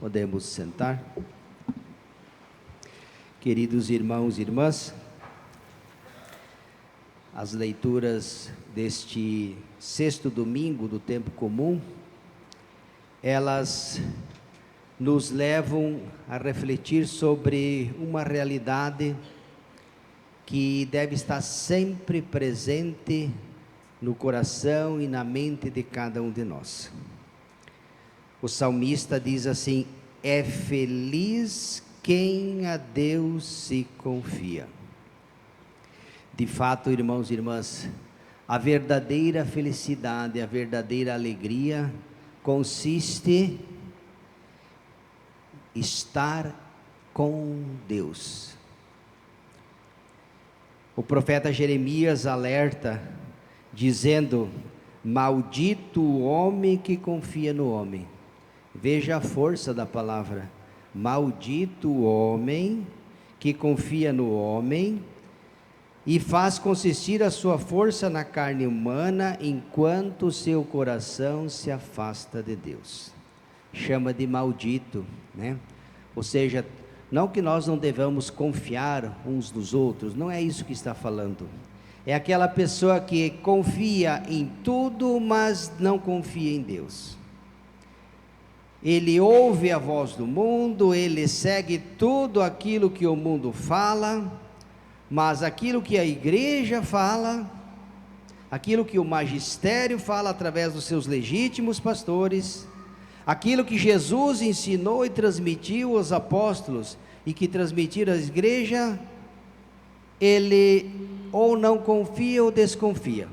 Podemos sentar. Queridos irmãos e irmãs, as leituras deste sexto domingo do tempo comum, elas nos levam a refletir sobre uma realidade que deve estar sempre presente no coração e na mente de cada um de nós. O salmista diz assim: é feliz quem a Deus se confia. De fato, irmãos e irmãs, a verdadeira felicidade, a verdadeira alegria consiste em estar com Deus. O profeta Jeremias alerta, dizendo: maldito o homem que confia no homem. Veja a força da palavra. Maldito o homem que confia no homem e faz consistir a sua força na carne humana, enquanto seu coração se afasta de Deus. Chama de maldito, né? Ou seja, não que nós não devamos confiar uns nos outros, não é isso que está falando. É aquela pessoa que confia em tudo, mas não confia em Deus. Ele ouve a voz do mundo, ele segue tudo aquilo que o mundo fala, mas aquilo que a igreja fala, aquilo que o magistério fala através dos seus legítimos pastores, aquilo que Jesus ensinou e transmitiu aos apóstolos e que transmitiram à igreja, ele ou não confia ou desconfia.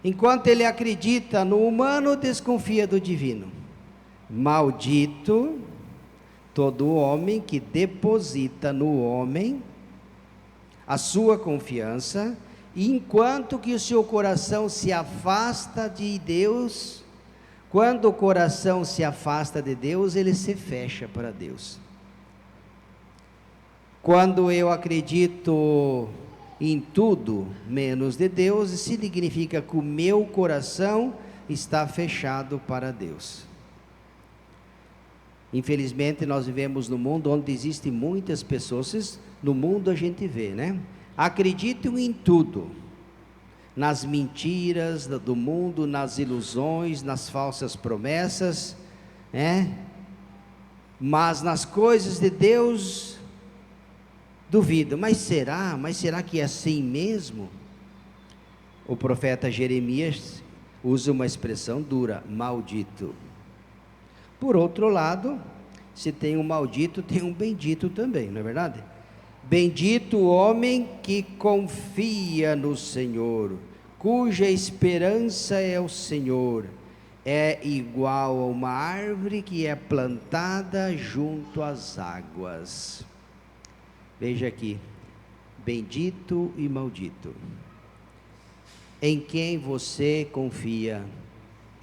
Enquanto ele acredita no humano, desconfia do divino. Maldito todo homem que deposita no homem a sua confiança, enquanto que o seu coração se afasta de Deus. Quando o coração se afasta de Deus, ele se fecha para Deus. Quando eu acredito em tudo menos de Deus, significa que o meu coração está fechado para Deus. Infelizmente nós vivemos num mundo onde existem muitas pessoas, no mundo a gente vê, né? Acreditam em tudo, nas mentiras do mundo, nas ilusões, nas falsas promessas, né? Mas nas coisas de Deus duvidam. Mas será que é assim mesmo? O profeta Jeremias usa uma expressão dura: maldito. Por outro lado, se tem um maldito, tem um bendito também, não é verdade? Bendito o homem que confia no Senhor, cuja esperança é o Senhor. É igual a uma árvore que é plantada junto às águas. Veja aqui, bendito e maldito. Em quem você confia?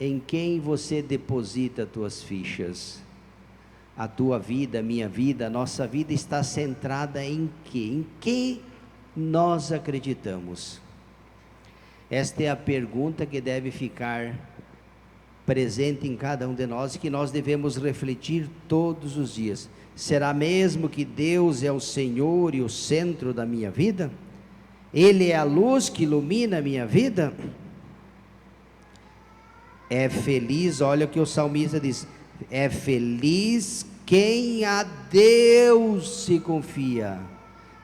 Em quem você deposita as tuas fichas? A tua vida, a minha vida, a nossa vida está centrada em quê? Em que nós acreditamos? Esta é a pergunta que deve ficar presente em cada um de nós e que nós devemos refletir todos os dias. Será mesmo que Deus é o Senhor e o centro da minha vida? Ele é a luz que ilumina a minha vida? É feliz, olha o que o salmista diz: é feliz quem a Deus se confia.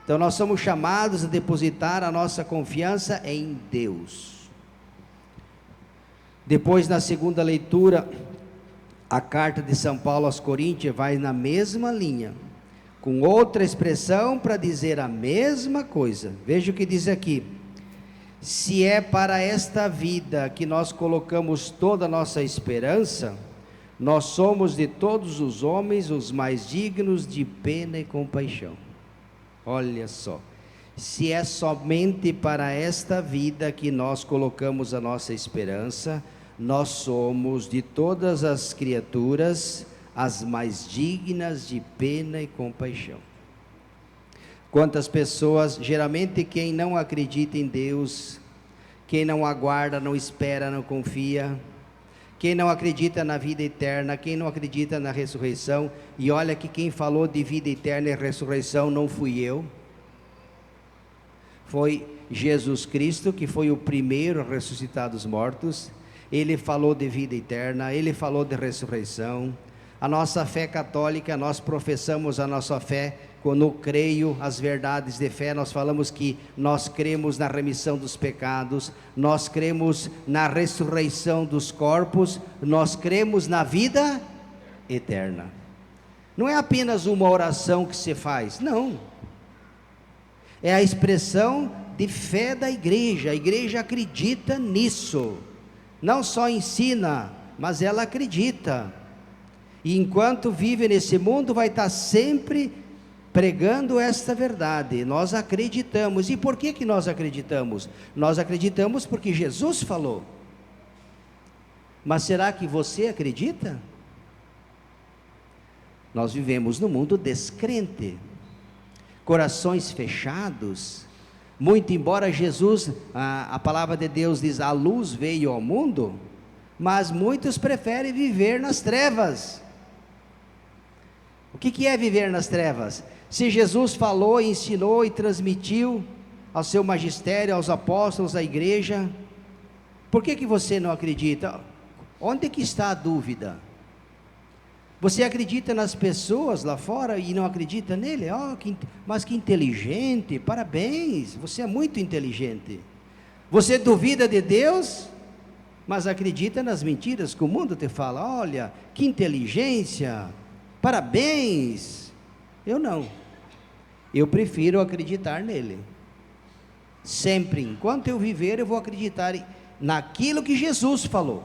Então nós somos chamados a depositar a nossa confiança em Deus. Depois, na segunda leitura, a carta de São Paulo aos Coríntios vai na mesma linha, com outra expressão para dizer a mesma coisa. Veja o que diz aqui: se é para esta vida que nós colocamos toda a nossa esperança, nós somos de todos os homens os mais dignos de pena e compaixão. Olha só, se é somente para esta vida que nós colocamos a nossa esperança, nós somos de todas as criaturas as mais dignas de pena e compaixão. Quantas pessoas, geralmente quem não acredita em Deus, quem não aguarda, não espera, não confia, quem não acredita na vida eterna, quem não acredita na ressurreição, e olha que quem falou de vida eterna e ressurreição não fui eu, foi Jesus Cristo, que foi o primeiro a ressuscitar dos mortos. Ele falou de vida eterna, ele falou de ressurreição. A nossa fé católica, nós professamos a nossa fé, quando creio as verdades de fé, nós falamos que nós cremos na remissão dos pecados, nós cremos na ressurreição dos corpos, nós cremos na vida eterna. Não é apenas uma oração que se faz, não. É a expressão de fé da igreja. A igreja acredita nisso. Não só ensina, mas ela acredita. E enquanto vive nesse mundo, vai estar sempre pregando esta verdade. Nós acreditamos. E por que nós acreditamos? Nós acreditamos porque Jesus falou. Mas será que você acredita? Nós vivemos num mundo descrente, corações fechados. Muito embora Jesus, a palavra de Deus diz, a luz veio ao mundo, mas muitos preferem viver nas trevas. O que é viver nas trevas? Se Jesus falou, ensinou e transmitiu ao seu magistério, aos apóstolos, à igreja, por que você não acredita? Onde que está a dúvida? Você acredita nas pessoas lá fora e não acredita nele? Mas que inteligente, parabéns, você é muito inteligente. Você duvida de Deus, mas acredita nas mentiras que o mundo te fala. Olha, que inteligência, parabéns. Eu não, eu prefiro acreditar nele. Sempre, enquanto eu viver, eu vou acreditar naquilo que Jesus falou.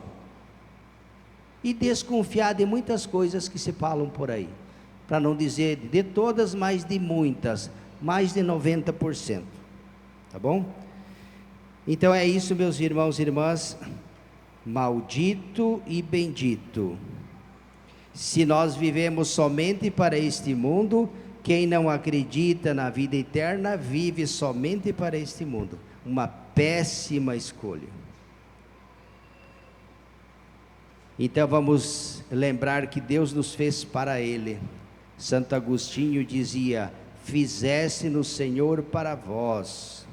E desconfiar de muitas coisas que se falam por aí, para não dizer de todas, mas de muitas, mais de 90%, tá bom? Então é isso, meus irmãos e irmãs, maldito e bendito, se nós vivemos somente para este mundo. Quem não acredita na vida eterna, vive somente para este mundo, uma péssima escolha. Então vamos lembrar que Deus nos fez para Ele. Santo Agostinho dizia, fizesse-nos Senhor para vós,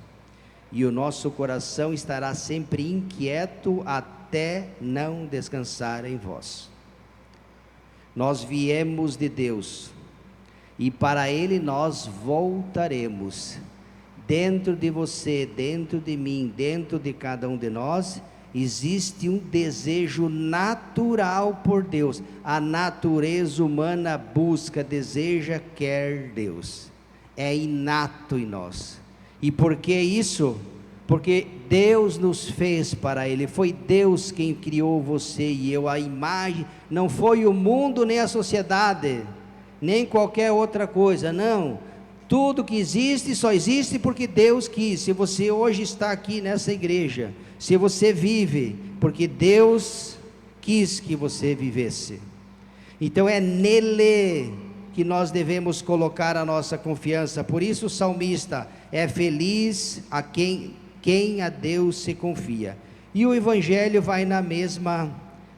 e o nosso coração estará sempre inquieto até não descansar em vós. Nós viemos de Deus, e para Ele nós voltaremos. Dentro de você, dentro de mim, dentro de cada um de nós, existe um desejo natural por Deus. A natureza humana busca, deseja, quer Deus. É inato em nós. E por que isso? Porque Deus nos fez para Ele. Foi Deus quem criou você e eu. A imagem, não foi o mundo nem a sociedade, nem qualquer outra coisa, não. Tudo que existe, só existe porque Deus quis. Se você hoje está aqui nessa igreja, se você vive, porque Deus quis que você vivesse. Então é nele que nós devemos colocar a nossa confiança. Por isso o salmista, é feliz a quem a Deus se confia. E o evangelho vai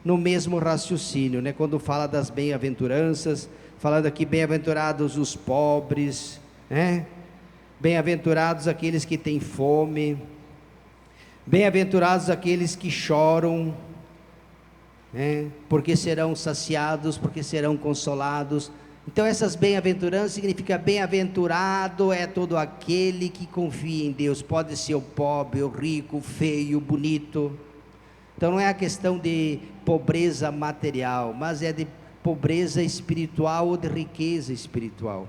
no mesmo raciocínio, né? Quando fala das bem-aventuranças, falando aqui, bem-aventurados os pobres, né? Bem-aventurados aqueles que têm fome, bem-aventurados aqueles que choram, né? Porque serão saciados, porque serão consolados. Então essas bem-aventuranças significa bem-aventurado é todo aquele que confia em Deus. Pode ser o pobre, o rico, o feio, o bonito. Então não é a questão de pobreza material, mas é de pobreza espiritual ou de riqueza espiritual.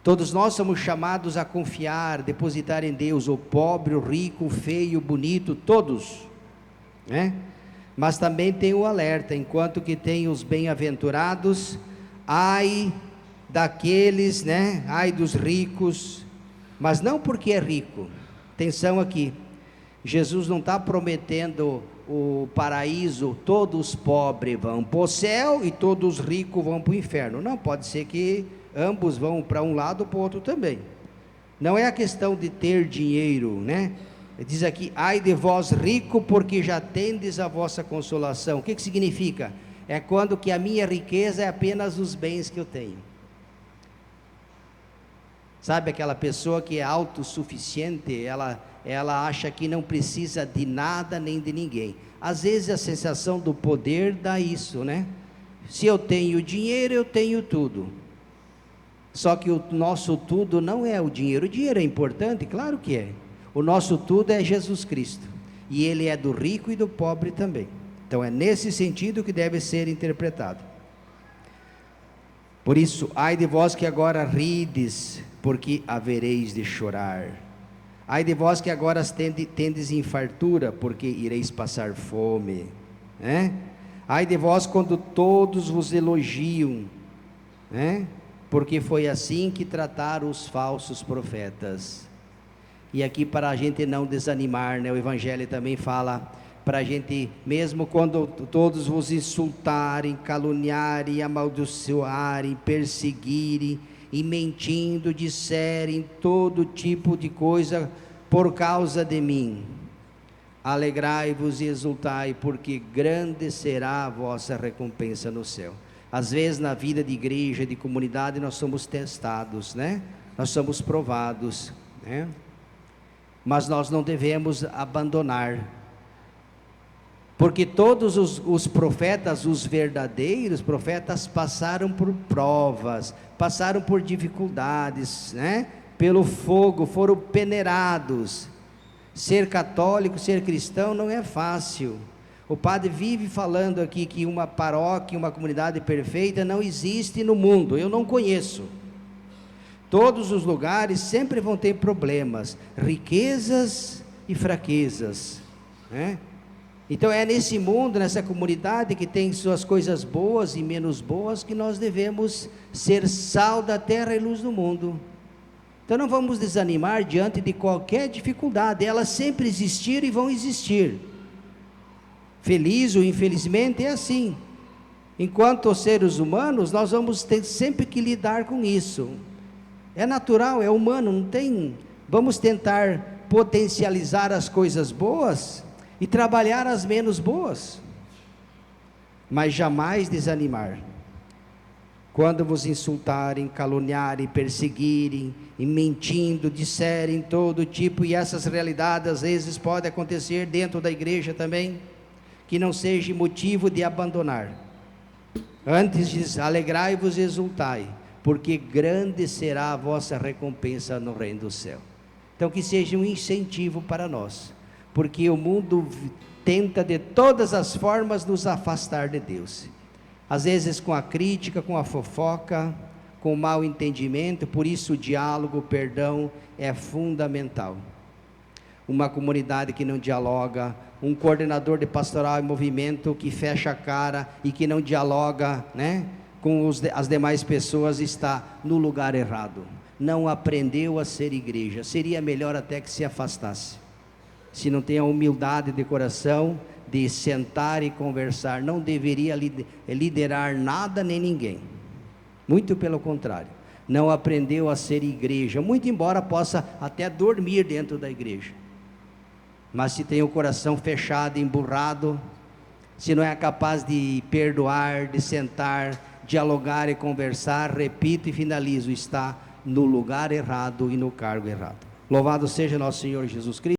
Todos nós somos chamados a confiar, depositar em Deus, o pobre, o rico, o feio, o bonito, todos, né? Mas também tem o alerta, enquanto que tem os bem-aventurados, ai daqueles, né? Ai dos ricos, mas não porque é rico. Atenção aqui, Jesus não está prometendo o paraíso, todos os pobres vão para o céu e todos os ricos vão para o inferno. Não, pode ser que ambos vão para um lado ou para o outro também. Não é a questão de ter dinheiro, né? Diz aqui: ai de vós rico, porque já tendes a vossa consolação. O que significa? É quando que a minha riqueza é apenas os bens que eu tenho. Sabe aquela pessoa que é autossuficiente, ela acha que não precisa de nada nem de ninguém. Às vezes a sensação do poder dá isso, né? Se eu tenho dinheiro, eu tenho tudo. Só que o nosso tudo não é o dinheiro é importante, claro que é. O nosso tudo é Jesus Cristo, e Ele é do rico e do pobre também. Então é nesse sentido que deve ser interpretado. Por isso, ai de vós que agora rides, porque havereis de chorar. Ai de vós que agora tendes em fartura, porque ireis passar fome, né? Ai de vós quando todos vos elogiam, né? Porque foi assim que trataram os falsos profetas. E aqui, para a gente não desanimar, né? O Evangelho também fala para a gente, mesmo quando todos vos insultarem, caluniarem, amaldiçoarem, perseguirem, e mentindo disserem todo tipo de coisa por causa de mim, alegrai-vos e exultai, porque grande será a vossa recompensa no céu. Às vezes na vida de igreja, de comunidade, nós somos testados, né? Nós somos provados, né? Mas nós não devemos abandonar, porque todos os profetas, os verdadeiros profetas, passaram por provas, passaram por dificuldades, né? Pelo fogo, foram peneirados. Ser católico, ser cristão não é fácil. O padre vive falando aqui que uma paróquia, uma comunidade perfeita não existe no mundo, eu não conheço. Todos os lugares sempre vão ter problemas, riquezas e fraquezas, né? Então é nesse mundo, nessa comunidade que tem suas coisas boas e menos boas, que nós devemos ser sal da terra e luz do mundo. Então não vamos desanimar diante de qualquer dificuldade, elas sempre existiram e vão existir. Feliz ou infelizmente é assim. Enquanto seres humanos, nós vamos ter sempre que lidar com isso. É natural, é humano, não tem. Vamos tentar potencializar as coisas boas e trabalhar as menos boas, mas jamais desanimar. Quando vos insultarem, caluniarem, perseguirem, e mentindo, disserem todo tipo, e essas realidades às vezes podem acontecer dentro da igreja também, que não seja motivo de abandonar. Antes diz: alegrai-vos e exultai, porque grande será a vossa recompensa no reino do céu. Então que seja um incentivo para nós, porque o mundo tenta de todas as formas nos afastar de Deus, às vezes com a crítica, com a fofoca, com o mau entendimento. Por isso o diálogo, o perdão é fundamental. Uma comunidade que não dialoga, um coordenador de pastoral e movimento que fecha a cara e que não dialoga, né, com as demais pessoas, está no lugar errado, não aprendeu a ser igreja. Seria melhor até que se afastasse. Se não tem a humildade de coração de sentar e conversar, não deveria liderar nada nem ninguém. Muito pelo contrário, não aprendeu a ser igreja, muito embora possa até dormir dentro da igreja. Mas se tem o coração fechado, emburrado, se não é capaz de perdoar, de sentar, dialogar e conversar, repito e finalizo, está no lugar errado e no cargo errado. Louvado seja nosso Senhor Jesus Cristo.